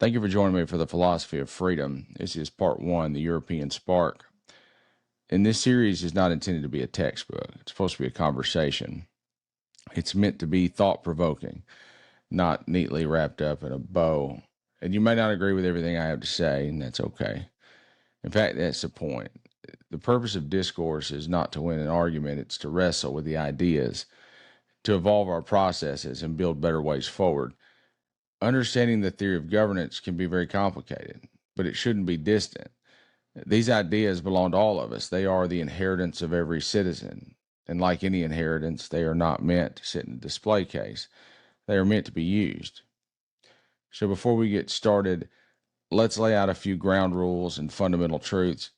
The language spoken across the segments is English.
Thank you for joining me for the Philosophy of Freedom. This is part one, the European Spark. And this series is not intended to be a textbook. It's supposed to be a conversation. It's meant to be thought-provoking, not neatly wrapped up in a bow. And you may not agree with everything I have to say, and that's okay. In fact, that's the point. The purpose of discourse is not to win an argument, it's to wrestle with the ideas, to evolve our processes and build better ways forward. Understanding the theory of governance can be very complicated, but it shouldn't be distant. These ideas belong to all of us. They are the inheritance of every citizen. And like any inheritance, they are not meant to sit in a display case. They are meant to be used. So before we get started, let's lay out a few ground rules and fundamental truths.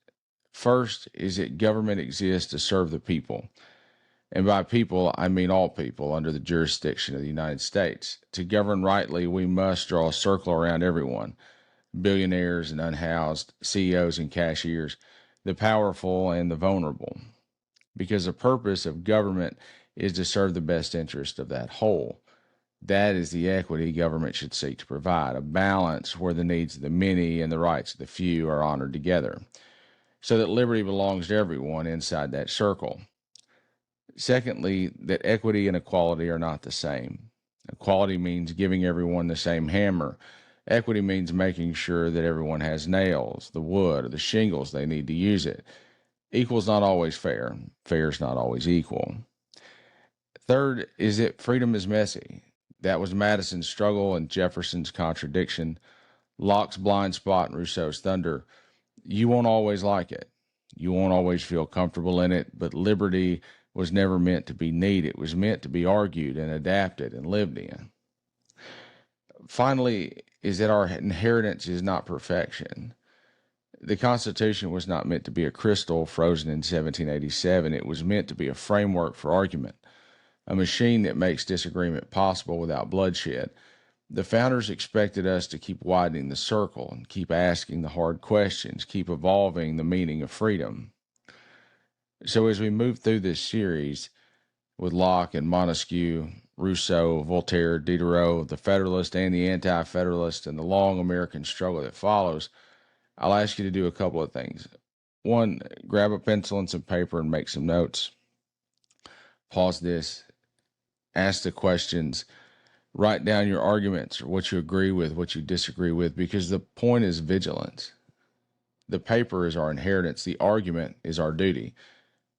First is that government exists to serve the people. And by people, I mean all people under the jurisdiction of the United States. To govern rightly, we must draw a circle around everyone, billionaires and unhoused, CEOs and cashiers, the powerful and the vulnerable, because the purpose of government is to serve the best interest of that whole. That is the equity government should seek to provide, a balance where the needs of the many and the rights of the few are honored together, so that liberty belongs to everyone inside that circle. Secondly, that equity and equality are not the same. Equality means giving everyone the same hammer. Equity means making sure that everyone has nails, the wood, or the shingles they need to use it. Equal is not always fair. Fair is not always equal. Third is that freedom is messy. That was Madison's struggle and Jefferson's contradiction, Locke's blind spot and Rousseau's thunder. You won't always like it. You won't always feel comfortable in it, but liberty was never meant to be neat. It was meant to be argued and adapted and lived in. Finally, is that our inheritance is not perfection. The Constitution was not meant to be a crystal frozen in 1787. It was meant to be a framework for argument, a machine that makes disagreement possible without bloodshed. The founders expected us to keep widening the circle and keep asking the hard questions, keep evolving the meaning of freedom. So as we move through this series with Locke and Montesquieu, Rousseau, Voltaire, Diderot, the Federalist and the Anti-Federalist, and the long American struggle that follows, I'll ask you to do a couple of things. One, grab a pencil and some paper and make some notes. Pause this. Ask the questions. Write down your arguments, or what you agree with, what you disagree with, because the point is vigilance. The paper is our inheritance. The argument is our duty.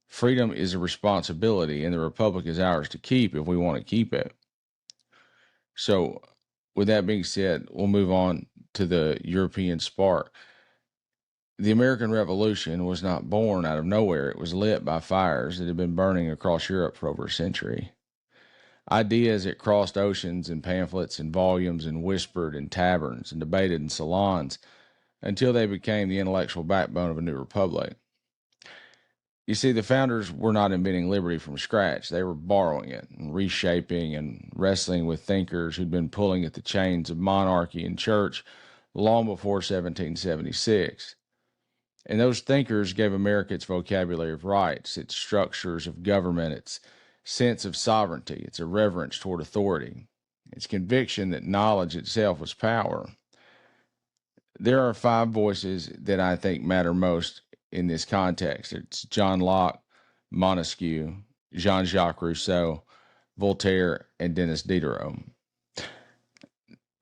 Freedom is a responsibility, and the republic is ours to keep if we want to keep it. So, with that being said, we'll move on to the European spark. The American Revolution was not born out of nowhere. It was lit by fires that had been burning across Europe for over a century. Ideas that crossed oceans in pamphlets and volumes and whispered in taverns and debated in salons until they became the intellectual backbone of a new republic. You see, the founders were not inventing liberty from scratch. They were borrowing it and reshaping and wrestling with thinkers who'd been pulling at the chains of monarchy and church long before 1776. And those thinkers gave America its vocabulary of rights, its structures of government, its sense of sovereignty, its irreverence toward authority, its conviction that knowledge itself was power. There are 5 voices that I think matter most in this context. It's John Locke, Montesquieu, Jean-Jacques Rousseau, Voltaire, and Denis Diderot.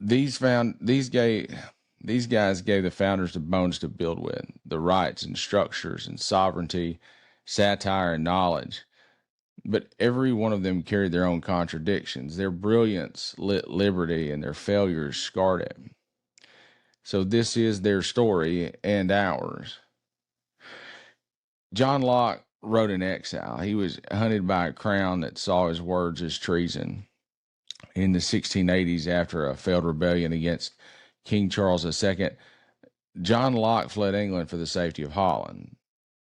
These guys gave the founders the bones to build with, the rights and structures and sovereignty, satire and knowledge. But every one of them carried their own contradictions. Their brilliance lit liberty, and their failures scarred it. So this is their story and ours. John Locke wrote in exile. He was hunted by a crown that saw his words as treason. In the 1680s, after a failed rebellion against King Charles II, John Locke fled England for the safety of Holland.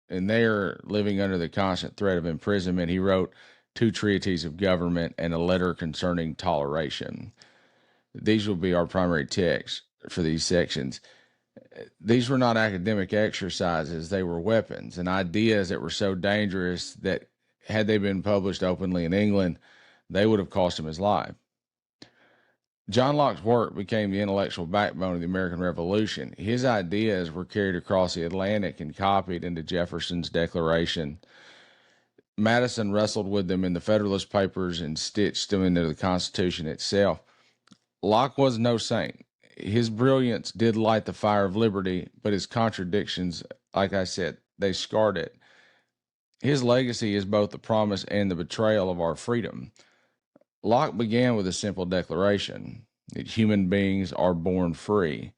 And there, living under the constant threat of imprisonment, he wrote 2 treatises of government and a letter concerning toleration. These will be our primary texts for these sections. These were not academic exercises. They were weapons and ideas that were so dangerous that had they been published openly in England, they would have cost him his life. John Locke's work became the intellectual backbone of the American Revolution. His ideas were carried across the Atlantic and copied into Jefferson's Declaration. Madison wrestled with them in the Federalist Papers and stitched them into the Constitution itself. Locke was no saint. His brilliance did light the fire of liberty, but his contradictions, like I said, they scarred it. His legacy is both the promise and the betrayal of our freedom. Locke began with a simple declaration that human beings are born free.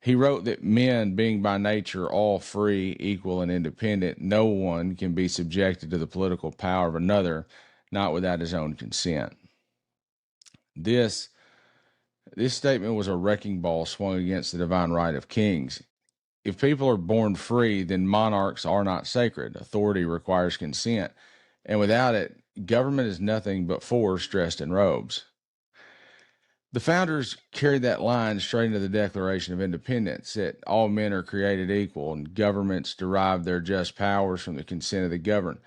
He wrote that men, being by nature all free, equal, and independent, no one can be subjected to the political power of another, not without his own consent. This statement was a wrecking ball swung against the divine right of kings. If people are born free, then monarchs are not sacred. Authority requires consent, and without it, government is nothing but force dressed in robes. The founders carried that line straight into the Declaration of Independence, that all men are created equal and governments derive their just powers from the consent of the governed.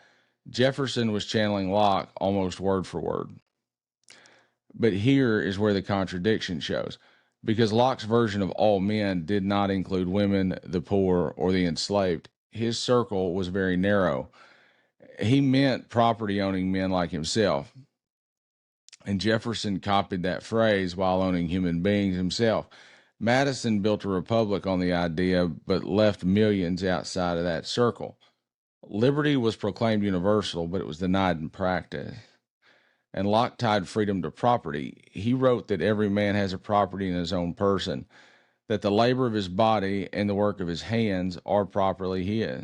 Jefferson was channeling Locke almost word for word. But here is where the contradiction shows, because Locke's version of all men did not include women, the poor, or the enslaved. His circle was very narrow. He meant property-owning men like himself. And Jefferson copied that phrase while owning human beings himself. Madison built a republic on the idea, but left millions outside of that circle. Liberty was proclaimed universal, but it was denied in practice. And Locke tied freedom to property. He wrote that every man has a property in his own person, that the labor of his body and the work of his hands are properly his.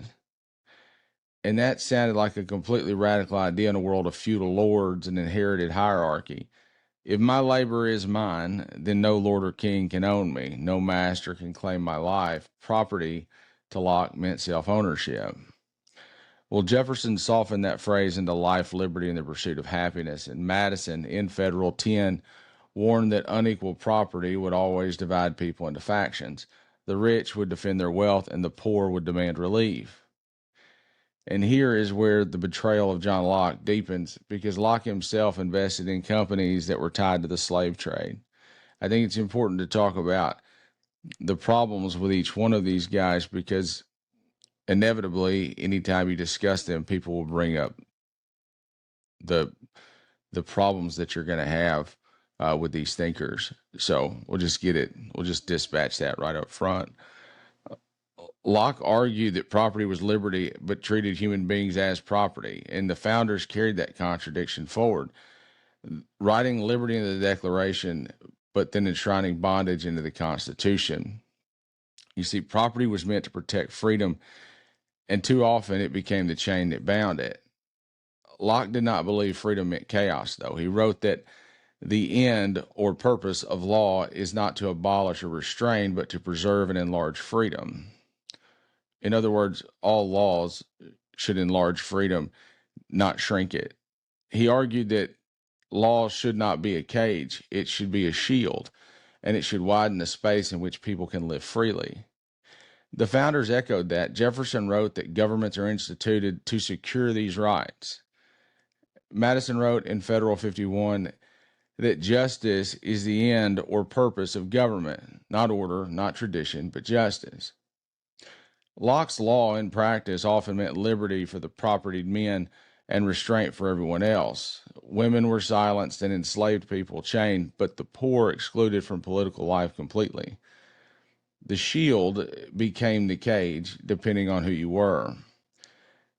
And that sounded like a completely radical idea in a world of feudal lords and inherited hierarchy. If my labor is mine, then no lord or king can own me. No master can claim my life. Property to Locke meant self-ownership. Well, Jefferson softened that phrase into life, liberty, and the pursuit of happiness. And Madison, in Federal 10, warned that unequal property would always divide people into factions. The rich would defend their wealth, and the poor would demand relief. And here is where the betrayal of John Locke deepens, because Locke himself invested in companies that were tied to the slave trade. I think it's important to talk about the problems with each one of these guys, because inevitably, anytime you discuss them, people will bring up the problems that you're going to have with these thinkers. So we'll just dispatch that right up front. Locke argued that property was liberty, but treated human beings as property, and the founders carried that contradiction forward, writing liberty into the Declaration, but then enshrining bondage into the Constitution. You see, property was meant to protect freedom, and too often it became the chain that bound it. Locke did not believe freedom meant chaos, though. He wrote that the end or purpose of law is not to abolish or restrain, but to preserve and enlarge freedom. In other words, all laws should enlarge freedom, not shrink it. He argued that law should not be a cage, it should be a shield, and it should widen the space in which people can live freely. The founders echoed that. Jefferson wrote that governments are instituted to secure these rights. Madison wrote in Federal 51 that justice is the end or purpose of government, not order, not tradition, but justice. Locke's law in practice often meant liberty for the propertied men and restraint for everyone else. Women were silenced and enslaved people chained, but the poor excluded from political life completely. The shield became the cage, depending on who you were.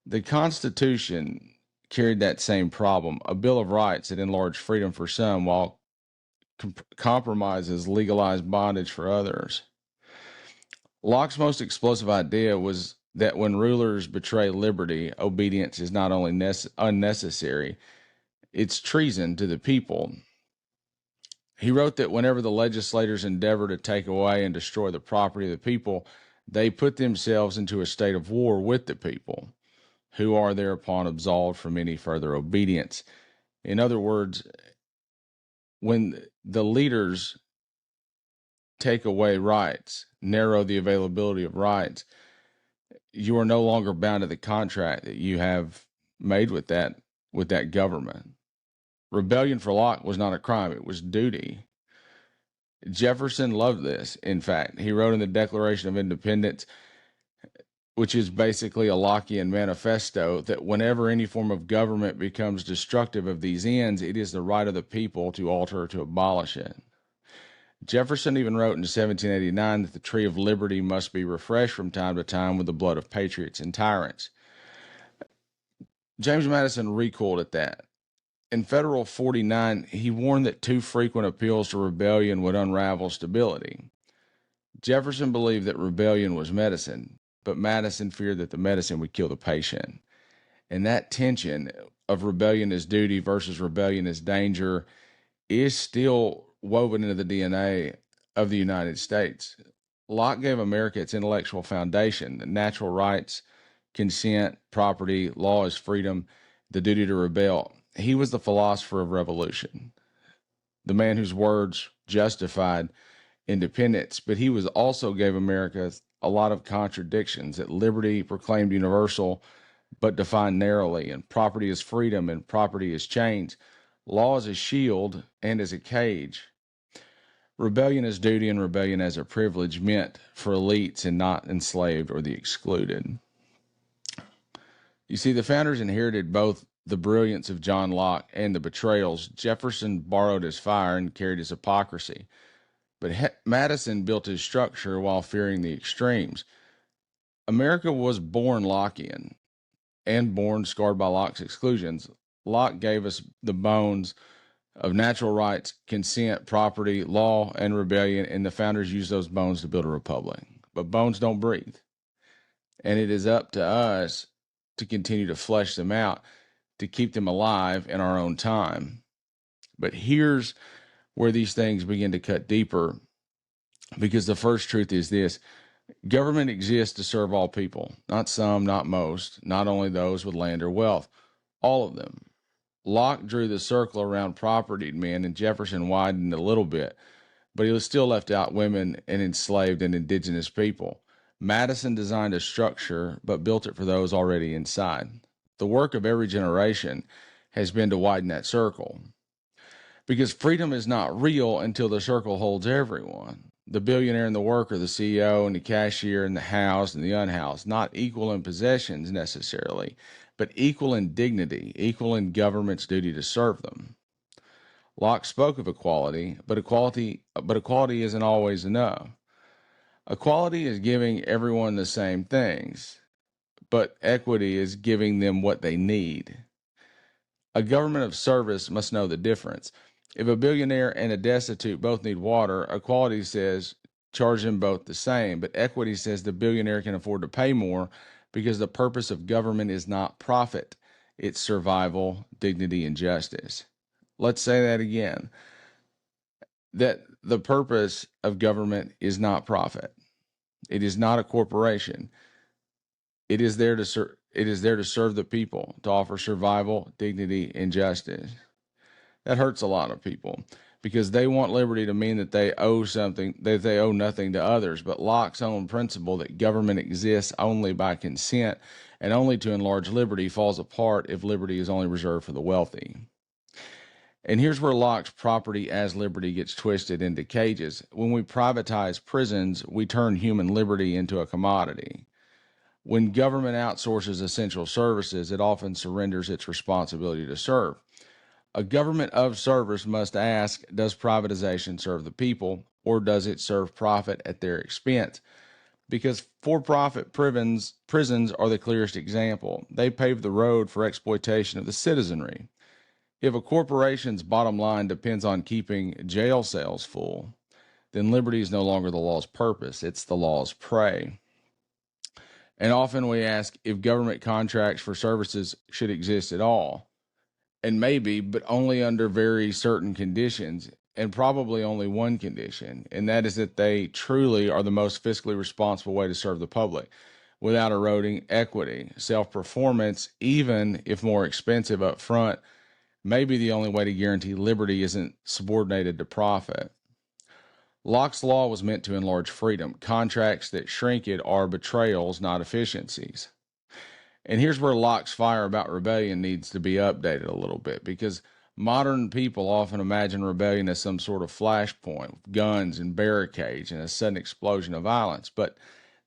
The Constitution carried that same problem, a Bill of Rights that enlarged freedom for some while compromises legalized bondage for others. Locke's most explosive idea was that when rulers betray liberty, obedience is not only unnecessary, it's treason to the people. He wrote that whenever the legislators endeavor to take away and destroy the property of the people, they put themselves into a state of war with the people, who are thereupon absolved from any further obedience. In other words, when the leaders take away rights, narrow the availability of rights, you are no longer bound to the contract that you have made with that government. Rebellion for Locke was not a crime, it was duty. Jefferson loved this. In fact, he wrote in the Declaration of Independence, which is basically a Lockean manifesto, that whenever any form of government becomes destructive of these ends, it is the right of the people to alter or to abolish it. Jefferson even wrote in 1789 that the tree of liberty must be refreshed from time to time with the blood of patriots and tyrants. James Madison recoiled at that. In Federal 49, he warned that too frequent appeals to rebellion would unravel stability. Jefferson believed that rebellion was medicine, but Madison feared that the medicine would kill the patient. And that tension of rebellion as duty versus rebellion as danger is still woven into the DNA of the United States. Locke gave America its intellectual foundation: natural rights, consent, property, law is freedom, the duty to rebel. He was the philosopher of revolution, the man whose words justified independence, but he was also gave America a lot of contradictions: that liberty proclaimed universal but defined narrowly, and property is freedom and property is chains, law is a shield and is a cage. Rebellion as duty and rebellion as a privilege meant for elites and not enslaved or the excluded. You see, the founders inherited both the brilliance of John Locke and the betrayals. Jefferson borrowed his fire and carried his hypocrisy, but Madison built his structure while fearing the extremes. America was born Lockean and born scarred by Locke's exclusions. Locke gave us the bones of natural rights, consent, property, law, and rebellion, and the founders used those bones to build a republic. But bones don't breathe, and it is up to us to continue to flesh them out, to keep them alive in our own time. But here's where these things begin to cut deeper, because the first truth is this: government exists to serve all people, not some, not most, not only those with land or wealth, all of them. Locke drew the circle around propertied men, and Jefferson widened a little bit, but he was still left out women and enslaved and indigenous people. Madison designed a structure, but built it for those already inside. The work of every generation has been to widen that circle, because freedom is not real until the circle holds everyone. The billionaire and the worker, the CEO and the cashier and the housed and the unhoused, not equal in possessions necessarily, but equal in dignity, equal in government's duty to serve them. Locke spoke of equality, but equality isn't always enough. Equality is giving everyone the same things, but equity is giving them what they need. A government of service must know the difference. If a billionaire and a destitute both need water, equality says charge them both the same, but equity says the billionaire can afford to pay more, because the purpose of government is not profit, it's survival, dignity, and justice. Let's say that again: that the purpose of government is not profit. It is not a corporation. It is there to serve the people, to offer survival, dignity, and justice. That hurts a lot of people, because they want liberty to mean that they owe something, that they owe nothing to others. But Locke's own principle that government exists only by consent and only to enlarge liberty falls apart if liberty is only reserved for the wealthy. And here's where Locke's property as liberty gets twisted into cages. When we privatize prisons, we turn human liberty into a commodity. When government outsources essential services, it often surrenders its responsibility to serve. A government of service must ask, does privatization serve the people, or does it serve profit at their expense? Because for-profit prisons are the clearest example. They pave the road for exploitation of the citizenry. If a corporation's bottom line depends on keeping jail cells full, then liberty is no longer the law's purpose, it's the law's prey. And often we ask if government contracts for services should exist at all. And maybe, but only under very certain conditions, and probably only one condition, and that is that they truly are the most fiscally responsible way to serve the public, without eroding equity. Self-performance, even if more expensive up front, may be the only way to guarantee liberty isn't subordinated to profit. Locke's law was meant to enlarge freedom. Contracts that shrink it are betrayals, not efficiencies. And here's where Locke's fire about rebellion needs to be updated a little bit, because Modern people often imagine rebellion as some sort of flashpoint with guns and barricades and a sudden explosion of violence, but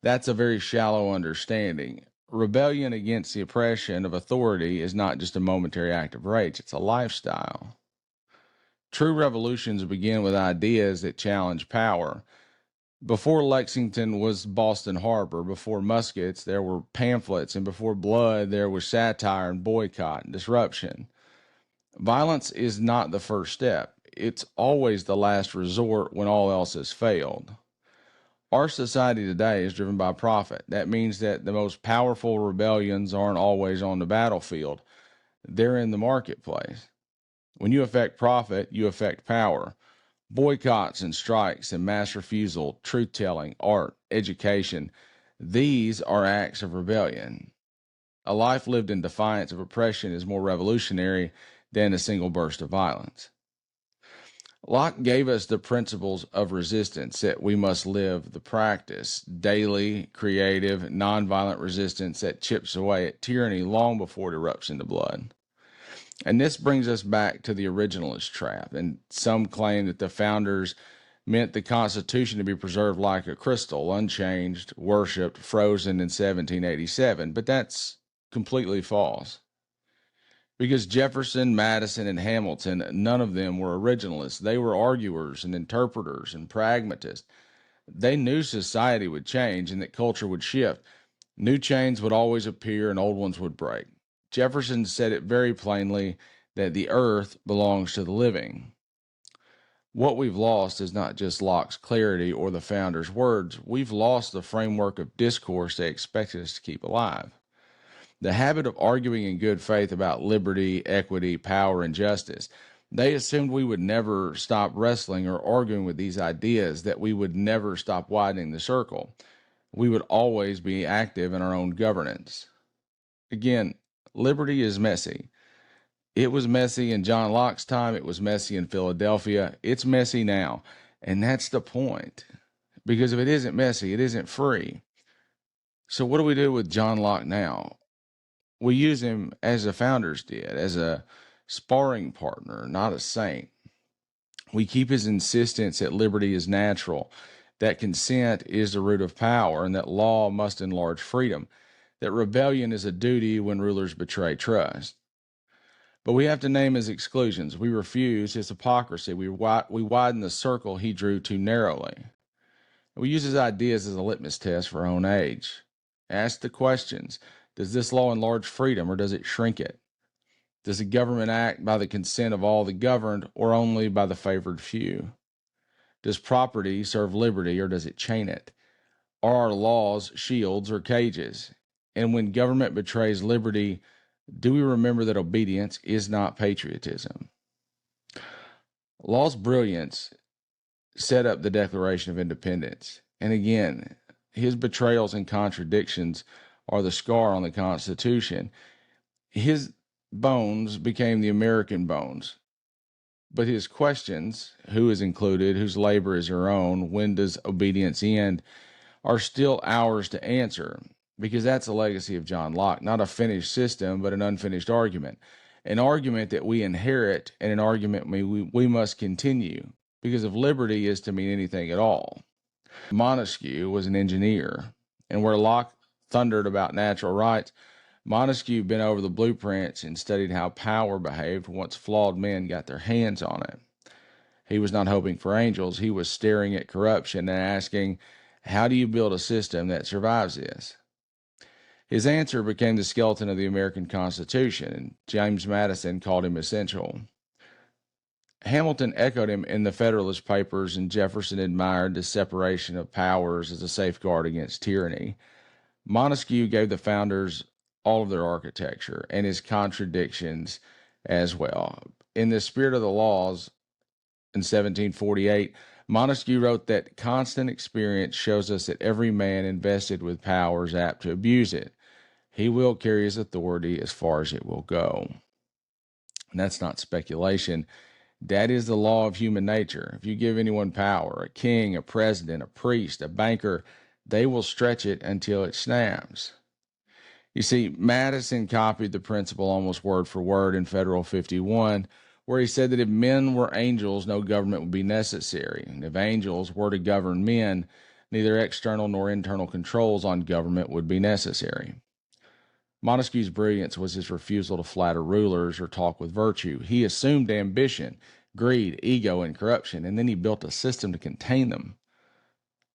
that's a very shallow understanding. Rebellion against the oppression of authority is not just a momentary act of rage, it's a lifestyle. True revolutions begin with ideas that challenge power. Before Lexington was Boston Harbor, before muskets, there were pamphlets, and before blood, there was satire and boycott and disruption. Violence is not the first step. It's always the last resort when all else has failed. Our society today is driven by profit. That means that the most powerful rebellions aren't always on the battlefield. They're in the marketplace. When you affect profit, you affect power. Boycotts and strikes and mass refusal, truth-telling, art, education, these are acts of rebellion. A life lived in defiance of oppression is more revolutionary than a single burst of violence. Locke gave us the principles of resistance that we must live the practice, daily, creative, nonviolent resistance that chips away at tyranny long before it erupts into blood. And this brings us back to the originalist trap. And some claim that the founders meant the Constitution to be preserved like a crystal, unchanged, worshipped, frozen in 1787. But that's completely false. Because Jefferson, Madison, and Hamilton, none of them were originalists. They were arguers and interpreters and pragmatists. They knew society would change and that culture would shift. New chains would always appear and old ones would break. Jefferson said it very plainly that the earth belongs to the living. What we've lost is not just Locke's clarity or the founders' words. We've lost the framework of discourse they expected us to keep alive. The habit of arguing in good faith about liberty, equity, power, and justice. They assumed we would never stop wrestling or arguing with these ideas, that we would never stop widening the circle. We would always be active in our own governance. Again, liberty is messy. It was messy in John Locke's time. It was messy in Philadelphia. It's messy now. And that's the point. Because if it isn't messy, it isn't free. So what do we do with John Locke now? We use him as the founders did, as a sparring partner, not a saint. We keep his insistence that liberty is natural, that consent is the root of power, and that law must enlarge freedom, that rebellion is a duty when rulers betray trust. But we have to name his exclusions. We refuse his hypocrisy. We widen the circle he drew too narrowly. We use his ideas as a litmus test for our own age. Ask the questions. Does this law enlarge freedom or does it shrink it? Does the government act by the consent of all the governed or only by the favored few? Does property serve liberty or does it chain it? Are our laws shields or cages? And when government betrays liberty, do we remember that obedience is not patriotism? Law's brilliance set up the Declaration of Independence. And again, his betrayals and contradictions are the scar on the Constitution. His bones became the American bones. But his questions, who is included, whose labor is your own, when does obedience end, are still ours to answer, because that's the legacy of John Locke, not a finished system, but an unfinished argument. An argument that we inherit and an argument we must continue, because if liberty is to mean anything at all. Montesquieu was an engineer, and where Locke thundered about natural rights, Montesquieu bent over the blueprints and studied how power behaved once flawed men got their hands on it. He was not hoping for angels. He was staring at corruption and asking, how do you build a system that survives this? His answer became the skeleton of the American Constitution, and James Madison called him essential. Hamilton echoed him in the Federalist Papers, and Jefferson admired the separation of powers as a safeguard against tyranny. Montesquieu gave the founders all of their architecture and his contradictions as well. In the spirit of the laws in 1748, Montesquieu wrote that constant experience shows us that every man invested with power is apt to abuse it. He will carry his authority as far as it will go. And that's not speculation. That is the law of human nature. If you give anyone power, a king, a president, a priest, a banker, they will stretch it until it snaps. You see, Madison copied the principle almost word for word in Federal 51, where he said that if men were angels, no government would be necessary. And if angels were to govern men, neither external nor internal controls on government would be necessary. Montesquieu's brilliance was his refusal to flatter rulers or talk with virtue. He assumed ambition, greed, ego, and corruption, and then he built a system to contain them.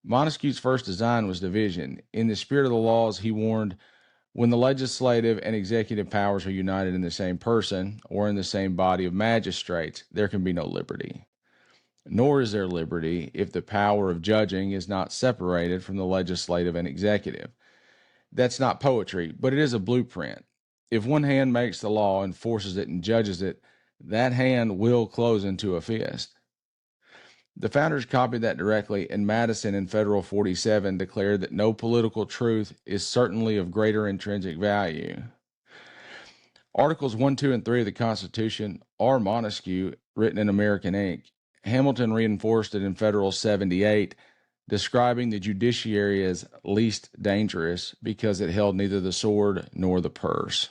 Montesquieu's first design was division. In the spirit of the laws, he warned, when the legislative and executive powers are united in the same person or in the same body of magistrates, there can be no liberty. Nor is there liberty if the power of judging is not separated from the legislative and executive. That's not poetry, but it is a blueprint. If one hand makes the law, enforces it, and judges it, that hand will close into a fist. The founders copied that directly, and Madison in Federal 47 declared that no political truth is certainly of greater intrinsic value. Articles 1, 2, and 3 of the Constitution are Montesquieu, written in American ink. Hamilton reinforced it in Federal 78, describing the judiciary as least dangerous because it held neither the sword nor the purse.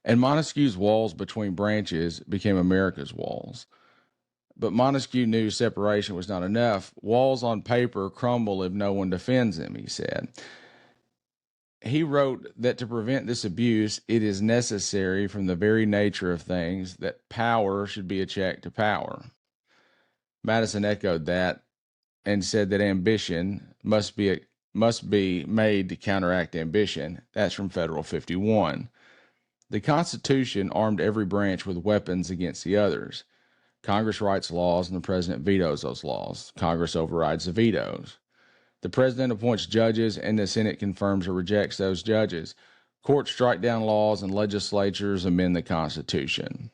And Montesquieu's walls between branches became America's walls. But Montesquieu knew separation was not enough. Walls on paper crumble if no one defends them, he said. He wrote that to prevent this abuse, it is necessary from the very nature of things that power should be a check to power. Madison echoed that and said that ambition must be made to counteract ambition. That's from Federal 51. The Constitution armed every branch with weapons against the others. Congress writes laws and the president vetoes those laws. Congress overrides the vetoes. The president appoints judges and the Senate confirms or rejects those judges. Courts strike down laws and legislatures amend the Constitution.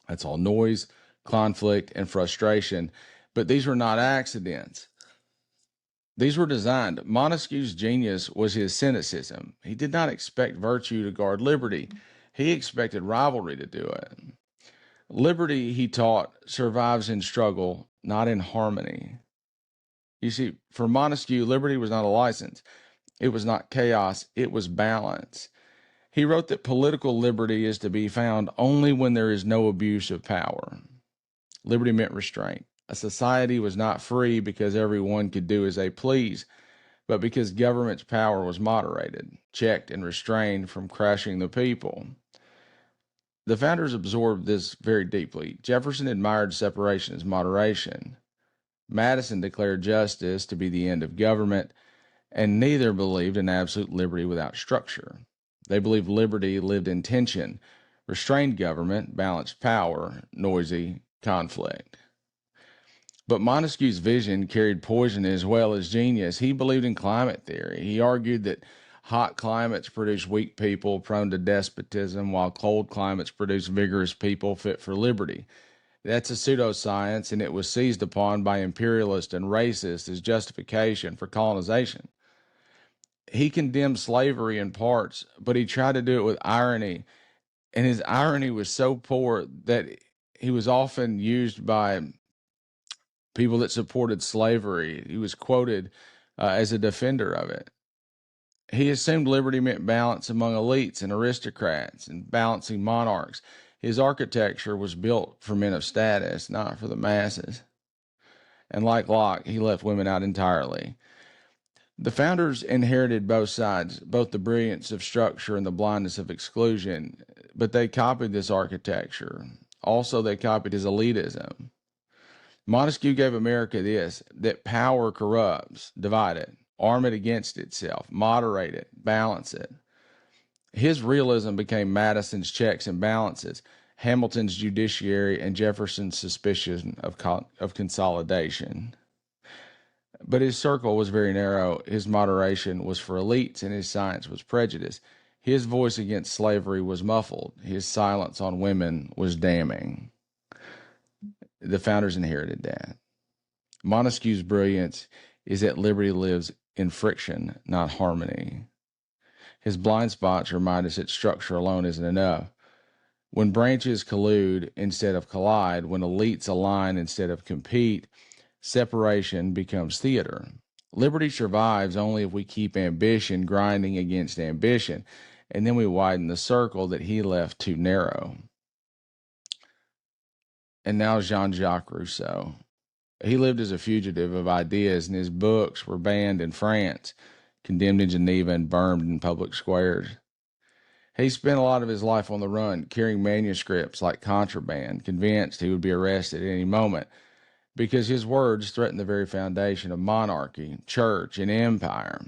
That's all noise, conflict, and frustration. But these were not accidents. These were designed. Montesquieu's genius was his cynicism. He did not expect virtue to guard liberty. He expected rivalry to do it. Liberty, he taught, survives in struggle, not in harmony. You see, for Montesquieu, liberty was not a license. It was not chaos. It was balance. He wrote that political liberty is to be found only when there is no abuse of power. Liberty meant restraint. A society was not free because everyone could do as they please, but because government's power was moderated, checked, and restrained from crushing the people. The founders absorbed this very deeply. Jefferson admired separation as moderation. Madison declared justice to be the end of government, and neither believed in absolute liberty without structure. They believed liberty lived in tension, restrained government, balanced power, noisy conflict. But Montesquieu's vision carried poison as well as genius. He believed in climate theory. He argued that hot climates produce weak people prone to despotism, while cold climates produce vigorous people fit for liberty. That's a pseudoscience, and it was seized upon by imperialists and racists as justification for colonization. He condemned slavery in parts, but he tried to do it with irony, and his irony was so poor that he was often used by people that supported slavery. He was quoted as a defender of it. He assumed liberty meant balance among elites and aristocrats and balancing monarchs. His architecture was built for men of status, not for the masses. And like Locke, he left women out entirely. The founders inherited both sides, both the brilliance of structure and the blindness of exclusion, but they copied this architecture. Also, they copied his elitism. Montesquieu gave America this, that power corrupts, divide it, arm it against itself, moderate it, balance it. His realism became Madison's checks and balances, Hamilton's judiciary, and Jefferson's suspicion of consolidation. But his circle was very narrow. His moderation was for elites, and his science was prejudice. His voice against slavery was muffled. His silence on women was damning. The founders inherited that. Montesquieu's brilliance is that liberty lives in friction, not harmony. His blind spots remind us that structure alone isn't enough. When branches collude instead of collide, when elites align instead of compete, separation becomes theater. Liberty survives only if we keep ambition grinding against ambition, and then we widen the circle that he left too narrow. and now Jean-Jacques Rousseau. He lived as a fugitive of ideas, and his books were banned in France, condemned in Geneva, and burned in public squares. He spent a lot of his life on the run, carrying manuscripts like contraband, convinced he would be arrested at any moment, because his words threatened the very foundation of monarchy, church, and empire.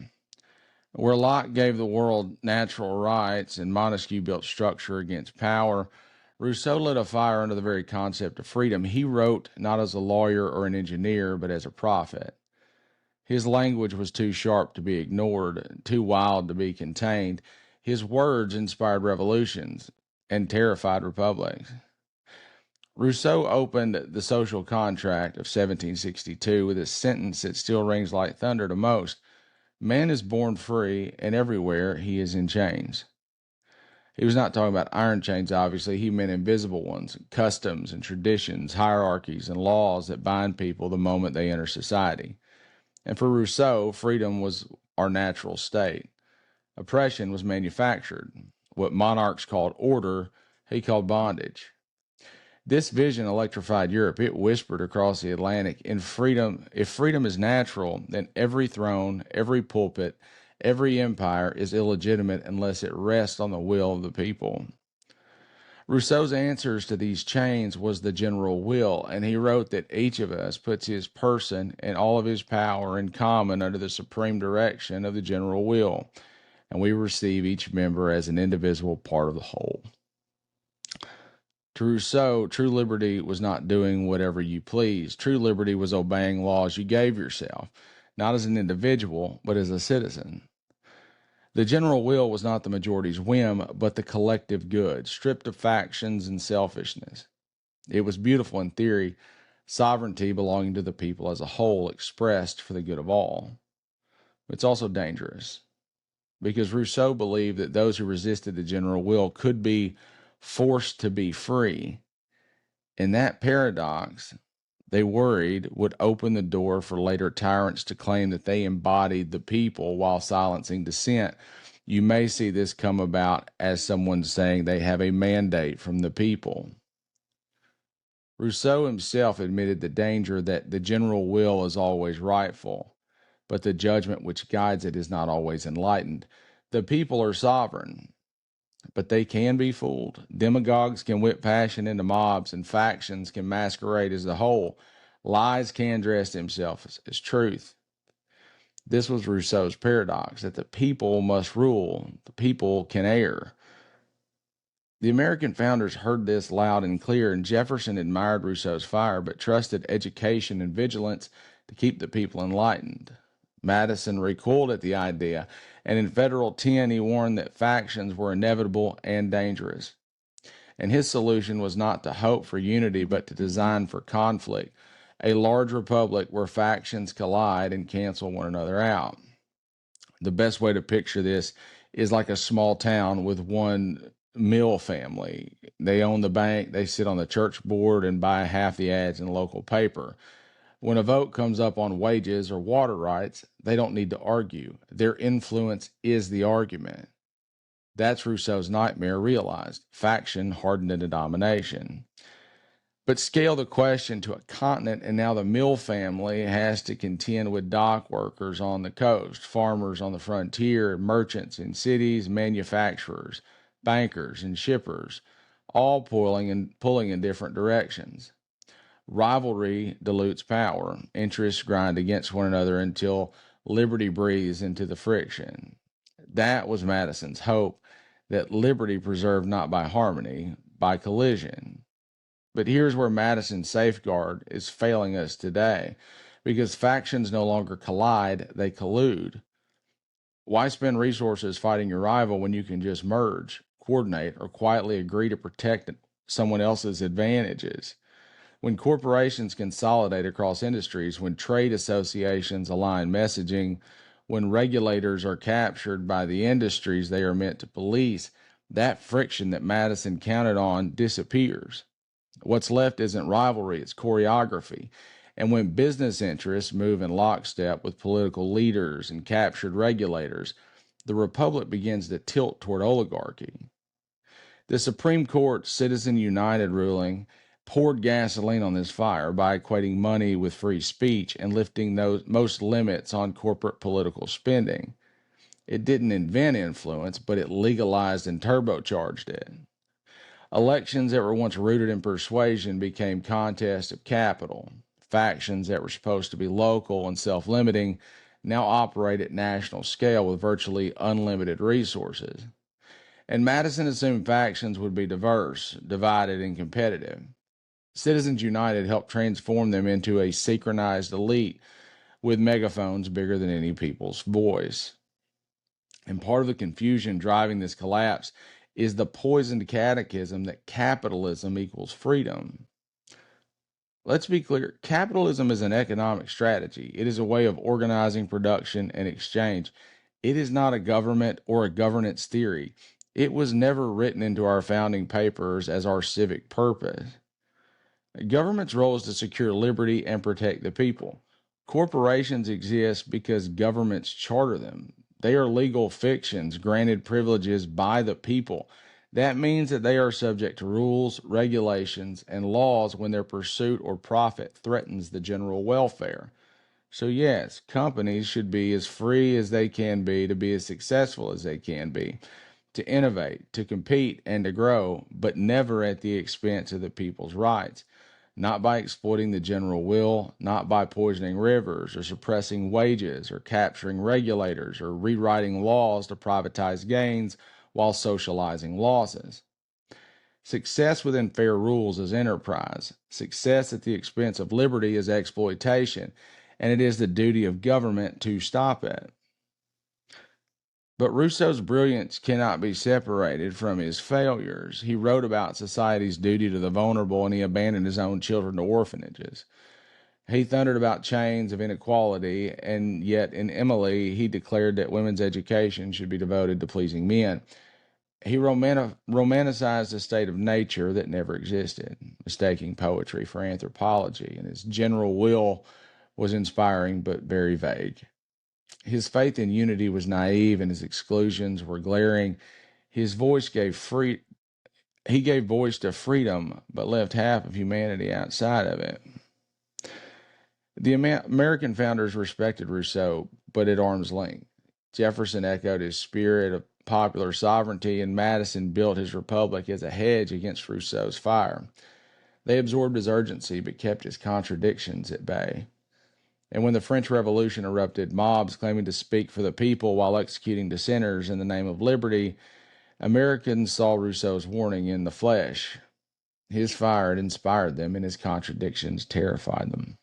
Where Locke gave the world natural rights and Montesquieu built structure against power, Rousseau lit a fire under the very concept of freedom. He wrote not as a lawyer or an engineer, but as a prophet. His language was too sharp to be ignored, too wild to be contained. His words inspired revolutions and terrified republics. Rousseau opened The Social Contract of 1762 with a sentence that still rings like thunder to most. Man is born free, and everywhere he is in chains. He was not talking about iron chains, obviously. He meant invisible ones, customs and traditions, hierarchies and laws that bind people the moment they enter society. And for Rousseau, freedom was our natural state. Oppression was manufactured. What monarchs called order, he called bondage. This vision electrified Europe. It whispered across the Atlantic, if freedom is natural, then every throne, every pulpit, every empire is illegitimate unless it rests on the will of the people. Rousseau's answers to these chains was the general will, and he wrote that each of us puts his person and all of his power in common under the supreme direction of the general will, and we receive each member as an indivisible part of the whole. To Rousseau, true liberty was not doing whatever you please. True liberty was obeying laws you gave yourself, not as an individual, but as a citizen. The general will was not the majority's whim, but the collective good, stripped of factions and selfishness. It was beautiful in theory, sovereignty belonging to the people as a whole, expressed for the good of all. It's also dangerous, because Rousseau believed that those who resisted the general will could be forced to be free. And that paradox, they worried, would open the door for later tyrants to claim that they embodied the people while silencing dissent. You may see this come about as someone saying they have a mandate from the people. Rousseau himself admitted the danger that the general will is always rightful, but the judgment which guides it is not always enlightened. The people are sovereign, but they can be fooled. Demagogues can whip passion into mobs, and factions can masquerade as the whole. Lies can dress themselves as truth. This was Rousseau's paradox, that the people must rule, the people can err. The American founders heard this loud and clear, and Jefferson admired Rousseau's fire, but trusted education and vigilance to keep the people enlightened. Madison recoiled at the idea, and in Federal 10 he warned that factions were inevitable and dangerous. And his solution was not to hope for unity, but to design for conflict, a large republic where factions collide and cancel one another out. The best way to picture this is like a small town with one mill family. They own the bank, they sit on the church board, and buy half the ads in the local paper. When a vote comes up on wages or water rights, they don't need to argue. Their influence is the argument. That's Rousseau's nightmare realized. Faction hardened into domination. But scale the question to a continent, and now the mill family has to contend with dock workers on the coast, farmers on the frontier, merchants in cities, manufacturers, bankers, and shippers, all pulling in different directions. Rivalry dilutes power. Interests grind against one another until liberty breathes into the friction. That was Madison's hope, that liberty preserved not by harmony, by collision. But here's where Madison's safeguard is failing us today, because factions no longer collide, they collude. Why spend resources fighting your rival when you can just merge, coordinate, or quietly agree to protect someone else's advantages? When corporations consolidate across industries, when trade associations align messaging, when regulators are captured by the industries they are meant to police, that friction that Madison counted on disappears. What's left isn't rivalry, it's choreography. And when business interests move in lockstep with political leaders and captured regulators, the republic begins to tilt toward oligarchy. The Supreme Court Citizen United ruling poured gasoline on this fire by equating money with free speech and lifting those most limits on corporate political spending. It didn't invent influence, but it legalized and turbocharged it. Elections that were once rooted in persuasion became contests of capital. Factions that were supposed to be local and self-limiting now operate at national scale with virtually unlimited resources. And Madison assumed factions would be diverse, divided, and competitive. Citizens United helped transform them into a synchronized elite with megaphones bigger than any people's voice. And part of the confusion driving this collapse is the poisoned catechism that capitalism equals freedom. Let's be clear, capitalism is an economic strategy. It is a way of organizing production and exchange. It is not a government or a governance theory. It was never written into our founding papers as our civic purpose. Government's role is to secure liberty and protect the people. Corporations exist because governments charter them. They are legal fictions granted privileges by the people. That means that they are subject to rules, regulations, and laws when their pursuit or profit threatens the general welfare. So yes, companies should be as free as they can be as successful as they can be, to innovate, to compete, and to grow, but never at the expense of the people's rights. Not by exploiting the general will, not by poisoning rivers or suppressing wages or capturing regulators or rewriting laws to privatize gains while socializing losses. Success within fair rules is enterprise. Success at the expense of liberty is exploitation, and it is the duty of government to stop it. But Rousseau's brilliance cannot be separated from his failures. He wrote about society's duty to the vulnerable, and he abandoned his own children to orphanages. He thundered about chains of inequality, and yet in Emily, he declared that women's education should be devoted to pleasing men. He romanticized a state of nature that never existed, mistaking poetry for anthropology, and his general will was inspiring but very vague. His faith in unity was naive, and his exclusions were glaring. His voice he gave voice to freedom, but left half of humanity outside of it. The American founders respected Rousseau, but at arm's length. Jefferson echoed his spirit of popular sovereignty, and Madison built his republic as a hedge against Rousseau's fire. They absorbed his urgency, but kept his contradictions at bay. And when the French Revolution erupted, mobs claiming to speak for the people while executing dissenters in the name of liberty, Americans saw Rousseau's warning in the flesh. His fire had inspired them, and his contradictions terrified them.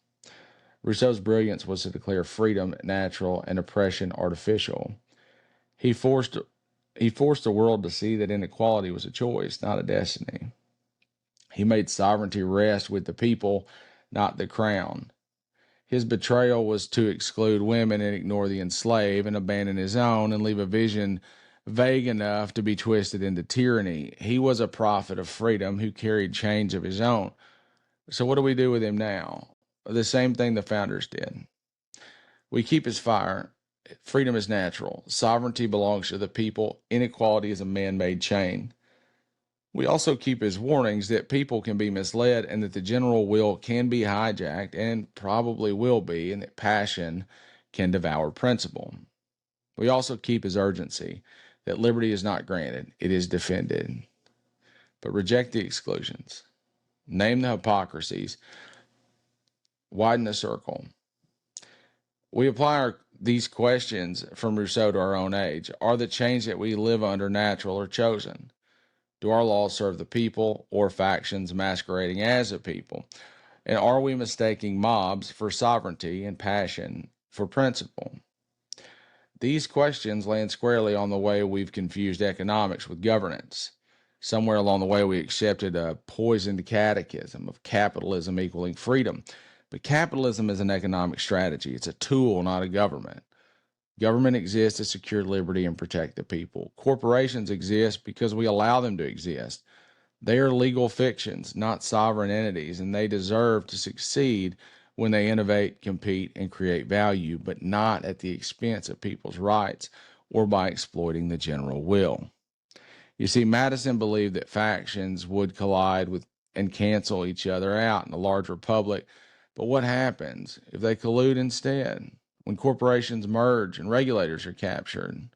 Rousseau's brilliance was to declare freedom natural and oppression artificial. He forced the world to see that inequality was a choice, not a destiny. He made sovereignty rest with the people, not the crown. His betrayal was to exclude women and ignore the enslaved, and abandon his own and leave a vision vague enough to be twisted into tyranny. He was a prophet of freedom who carried chains of his own. So what do we do with him now? The same thing the founders did. We keep his fire. Freedom is natural. Sovereignty belongs to the people. Inequality is a man-made chain. We also keep his warnings that people can be misled, and that the general will can be hijacked and probably will be, and that passion can devour principle. We also keep his urgency that liberty is not granted, it is defended. But reject the exclusions. Name the hypocrisies. Widen the circle. We apply these questions from Rousseau to our own age. Are the chains that we live under natural or chosen? Do our laws serve the people or factions masquerading as a people? And are we mistaking mobs for sovereignty and passion for principle? These questions land squarely on the way we've confused economics with governance. Somewhere along the way, we accepted a poisoned catechism of capitalism equaling freedom. But capitalism is an economic strategy. It's a tool, not a government. Government exists to secure liberty and protect the people. Corporations exist because we allow them to exist. They are legal fictions, not sovereign entities, and they deserve to succeed when they innovate, compete, and create value, but not at the expense of people's rights or by exploiting the general will. You see, Madison believed that factions would collide with and cancel each other out in a large republic. But what happens if they collude instead? When corporations merge and regulators are captured?